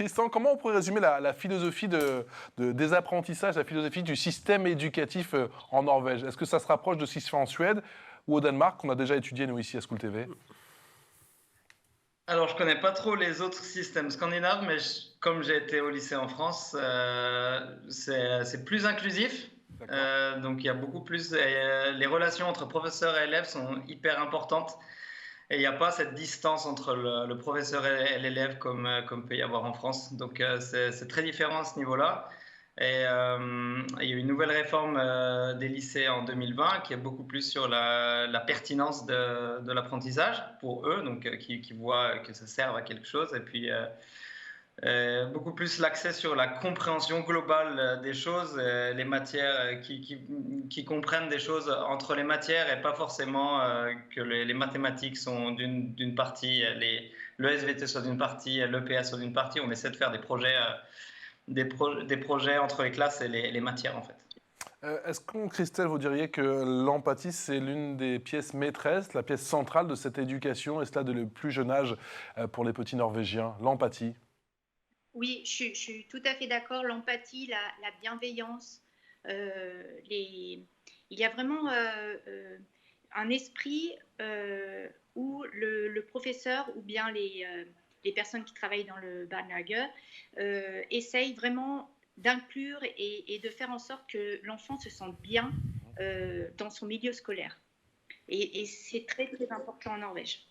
Tristan, comment on pourrait résumer la philosophie des apprentissages, la philosophie du système éducatif en Norvège? Est-ce que ça se rapproche de ce qui se fait en Suède ou au Danemark, qu'on a déjà étudié nous ici à School TV? Alors, je connais pas trop les autres systèmes scandinaves, mais comme j'ai été au lycée en France, c'est plus inclusif. D'accord. Donc, il y a beaucoup plus. Les relations entre professeurs et élèves sont hyper importantes. Et il n'y a pas cette distance entre le professeur et l'élève comme peut y avoir en France. Donc, c'est très différent à ce niveau-là. Et il y a eu une nouvelle réforme des lycées en 2020 qui est beaucoup plus sur la pertinence de l'apprentissage pour eux, donc qui voient que ça sert à quelque chose. Et puis, beaucoup plus l'accès sur la compréhension globale des choses, les matières qui comprennent des choses entre les matières et pas forcément que les mathématiques sont d'une partie, le SVT soit d'une partie, l'EPS soit d'une partie. On essaie de faire des projets, des projets entre les classes et les matières en fait. Est-ce que, Christelle, vous diriez que l'empathie, c'est l'une des pièces maîtresses, la pièce centrale de cette éducation, et cela dès le plus jeune âge pour les petits Norvégiens? L'empathie. Oui, je suis tout à fait d'accord. L'empathie, la bienveillance, il y a vraiment un esprit où le professeur ou bien les personnes qui travaillent dans le barnage essayent vraiment d'inclure et de faire en sorte que l'enfant se sente bien dans son milieu scolaire. Et c'est très, très important en Norvège.